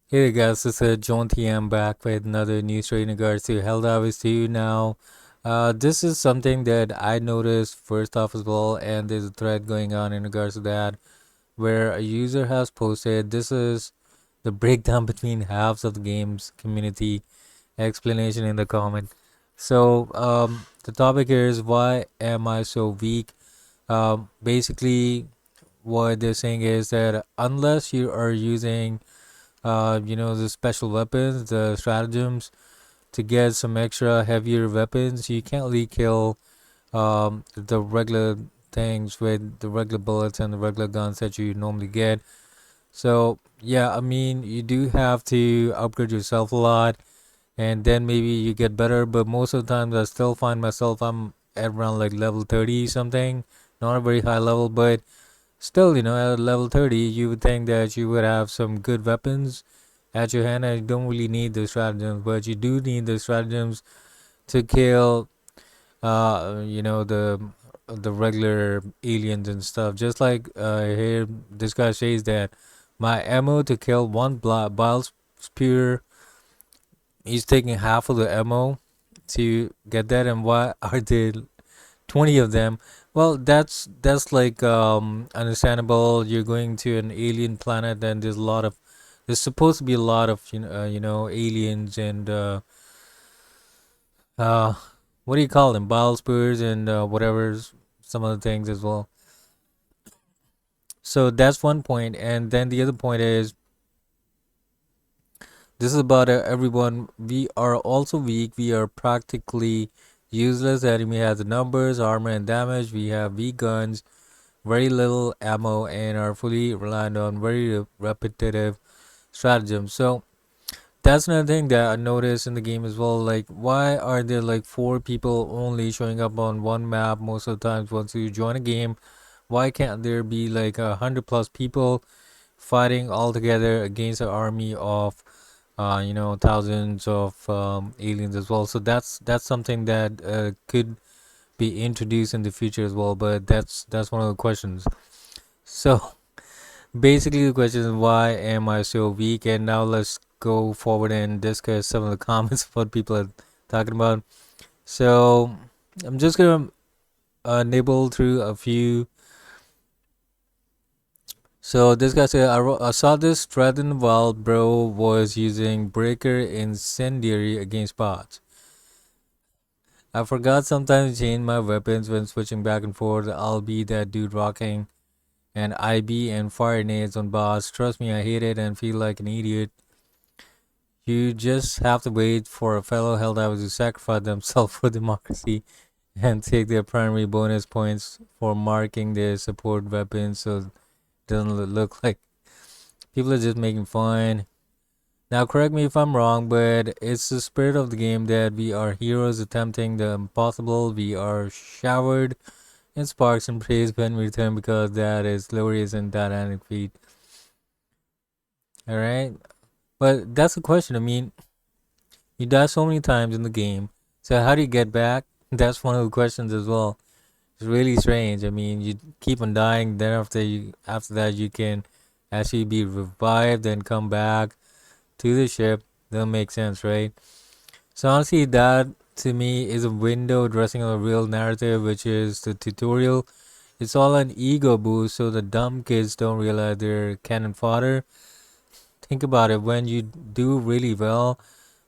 Hey guys, this is John T. I'm back with another news story in regards to Helldivers 2 now. This is something that I noticed first off as well, and there's a thread going on in regards to that where a user has posted this is the breakdown between halves of the game's community explanation in the comment. The topic here is why am I so weak? Basically, what they're saying is that unless you are using the special weapons, the stratagems to get some extra heavier weapons. You can't really kill the regular things with the regular bullets and the regular guns that you normally get. So, yeah, I mean, you do have to upgrade yourself a lot and then maybe you get better. But most of the times, I still find myself, I'm at around like level 30 something, not a very high level, but still, at level 30, you would think that you would have some good weapons at your hand, and you don't really need the stratagems, but you do need the stratagems to kill, the regular aliens and stuff. Just like here, this guy says that my ammo to kill one bile spear, he's taking half of the ammo to get that, and why are there 20 of them? Well, that's like understandable. You're going to an alien planet, and there's supposed to be a lot of aliens and uh what do you call them? Bile spurs and whatever some other things as well. So that's one point, and then the other point is this is about everyone. We are also weak. We are practically useless. The enemy has the numbers, armor, and damage. We have weak guns, very little ammo, and are fully reliant on very repetitive stratagems. So that's another thing that I noticed in the game as well. Like, why are there like four people only showing up on one map most of the times once you join a game? Why can't there be like 100 plus people fighting all together against an army of, thousands of aliens as well? So that's something that could be introduced in the future as well. But that's one of the questions. So basically, the question is why am I so weak? And now let's go forward and discuss some of the comments of what people are talking about. So I'm just gonna nibble through a few. So this guy said, I saw this thread while bro was using breaker incendiary against bots. I forgot sometimes to change my weapons when switching back and forth. I'll be that dude rocking and IB and fire nades on bots. Trust me, I hate it and feel like an idiot. You just have to wait for a fellow Helldivers to sacrifice themselves for democracy and take their primary bonus points for marking their support weapons so it doesn't look like people are just making fun. Now, correct me if I'm wrong, but it's the spirit of the game that we are heroes attempting the impossible. We are showered in sparks and praise when we return because that is glorious and dynamic feat. Alright? But that's the question. I mean, you die so many times in the game. So how do you get back? That's one of the questions as well. It's really strange. I mean, you keep on dying. Then after that, you can actually be revived and come back to the ship. That'll make sense, right? So honestly, that to me is a window addressing a real narrative, which is the tutorial. It's all an ego boost, so the dumb kids don't realize they're cannon fodder. Think about it. When you do really well,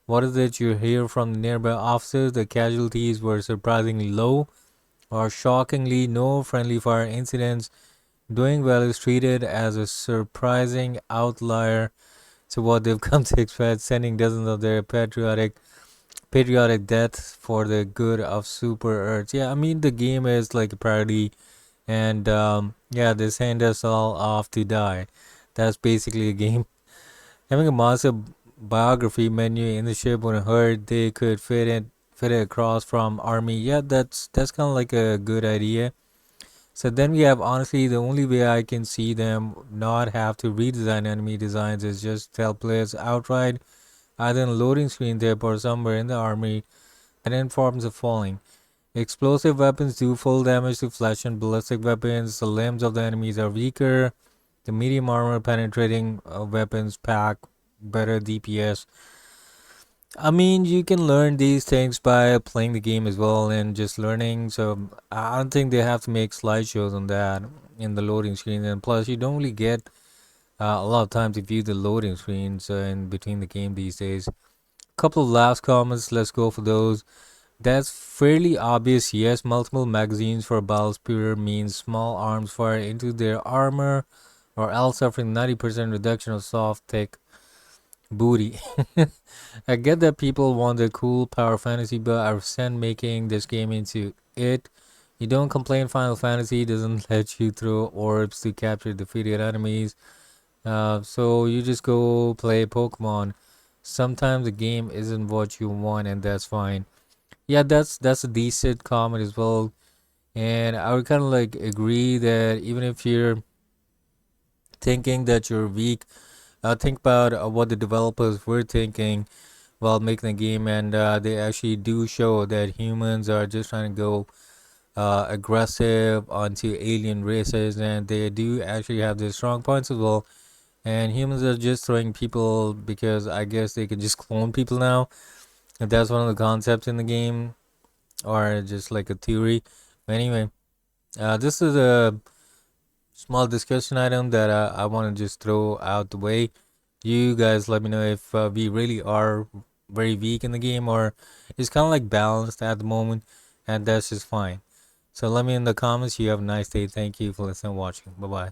what is it you hear from the nearby officers? The casualties were surprisingly low or shockingly no friendly fire incidents. Doing well is treated as a surprising outlier to what they've come to expect, sending dozens of their patriotic deaths for the good of Super Earth. Yeah, I mean the game is like a parody, and yeah, they send us all off to die. That's basically a game. Having a massive biography menu in the ship wouldn't hurt. They could fit it across from army. Yeah, that's kind of like a good idea. So then we have honestly the only way I can see them not have to redesign enemy designs is just tell players outright, either in a loading screen tip or somewhere in the army, that informs the following. Explosive weapons do full damage to flesh and ballistic weapons. The limbs of the enemies are weaker. The medium armor penetrating weapons pack better DPS. I mean, you can learn these things by playing the game as well and just learning. So I don't think they have to make slideshows on that in the loading screen. And plus, you don't really get a lot of time to view the loading screens in between the game these days. Couple of last comments. Let's go for those. That's fairly obvious. Yes, multiple magazines for a battle spear means small arms fire into their armor, or else suffering 90% reduction of soft, thick booty. I get that people want the cool power fantasy, but I resent making this game into it. You don't complain Final Fantasy doesn't let you throw orbs to capture defeated enemies, so you just go play Pokemon. Sometimes the game isn't what you want, and that's fine. Yeah, that's a decent comment as well. And I would kind of like agree that even if you're thinking that you're weak, think about what the developers were thinking while making the game, and they actually do show that humans are just trying to go aggressive onto alien races, and they do actually have their strong points as well. And humans are just throwing people because I guess they can just clone people now. If that's one of the concepts in the game, or just like a theory. But anyway, this is a small discussion item that I want to just throw out the way. You guys let me know if we really are very weak in the game, or it's kind of like balanced at the moment, and that's just fine. So let me in the comments. You have a nice day. Thank you for listening and watching. Bye bye.